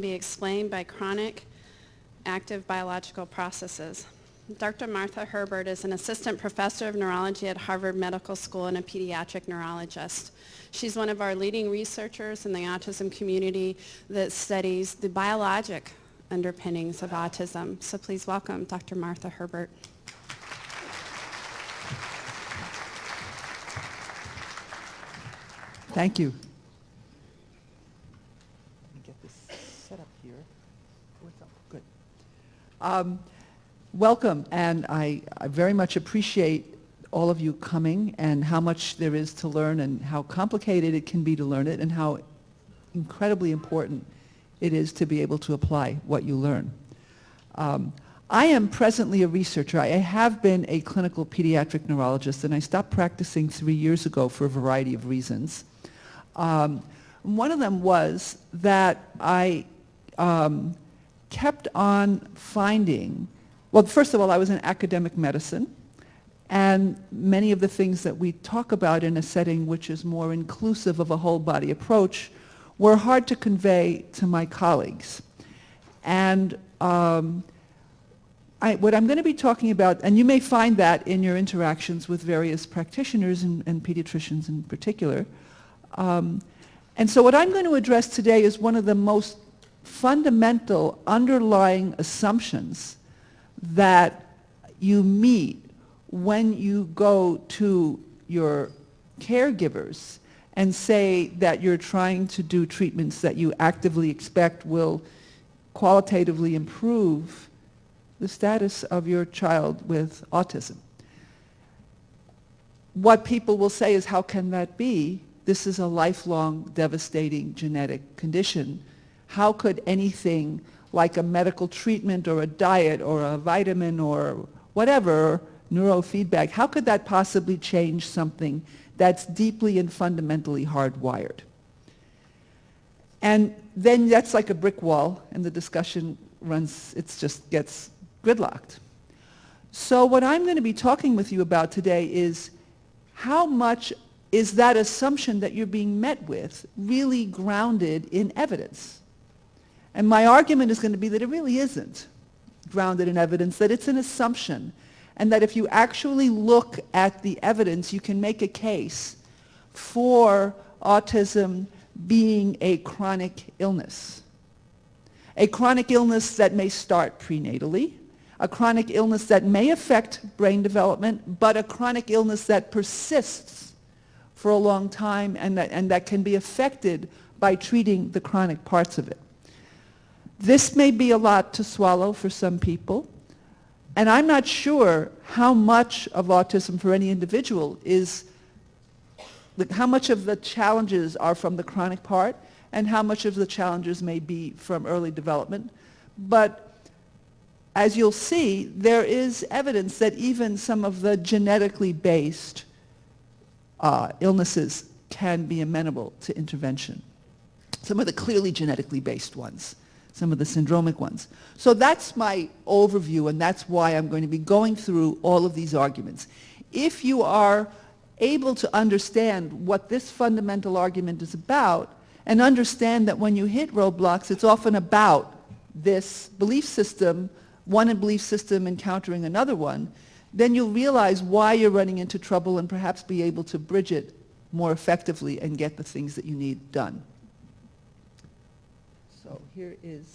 be explained by chronic active biological processes. Dr. Martha Herbert is an assistant professor of neurology at Harvard Medical School and a pediatric neurologist. She's one of our leading researchers in the autism community that studies the biologic underpinnings of autism. So please welcome Dr. Martha Herbert. Thank you. Let me get this set up here. What's up? Good. Welcome, and I very much appreciate all of you coming and how much there is to learn and how complicated it can be to learn it and how incredibly important it is to be able to apply what you learn. I am presently a researcher. I have been a clinical pediatric neurologist, and I stopped practicing 3 years ago for a variety of reasons. One of them was that I kept on finding, well, first of all, I was in academic medicine, and many of the things that we talk about in a setting which is more inclusive of a whole body approach were hard to convey to my colleagues. And what I'm going to be talking about, and you may find that in your interactions with various practitioners and pediatricians in particular, and so what I'm going to address today is one of the most fundamental underlying assumptions that you meet when you go to your caregivers and say that you're trying to do treatments that you actively expect will qualitatively improve the status of your child with autism. What people will say is, how can that be? This is a lifelong, devastating genetic condition. How could anything like a medical treatment or a diet or a vitamin or whatever, neurofeedback, how could that possibly change something that's deeply and fundamentally hardwired? And then that's like a brick wall, and the discussion runs, it just gets gridlocked. So what I'm going to be talking with you about today is how much is that assumption that you're being met with really grounded in evidence? And my argument is going to be that it really isn't grounded in evidence, that it's an assumption, and that if you actually look at the evidence, you can make a case for autism being a chronic illness. A chronic illness that may start prenatally, a chronic illness that may affect brain development, but a chronic illness that persists for a long time and that can be affected by treating the chronic parts of it. This may be a lot to swallow for some people, and I'm not sure how much of autism for any individual is, how much of the challenges are from the chronic part and how much of the challenges may be from early development. But as you'll see, there is evidence that even some of the genetically based illnesses can be amenable to intervention. Some of the clearly genetically based ones, some of the syndromic ones. So that's my overview, and that's why I'm going to be going through all of these arguments. If you are able to understand what this fundamental argument is about, and understand that when you hit roadblocks, it's often about this belief system, one belief system encountering another one, then you'll realize why you're running into trouble and perhaps be able to bridge it more effectively and get the things that you need done. So here is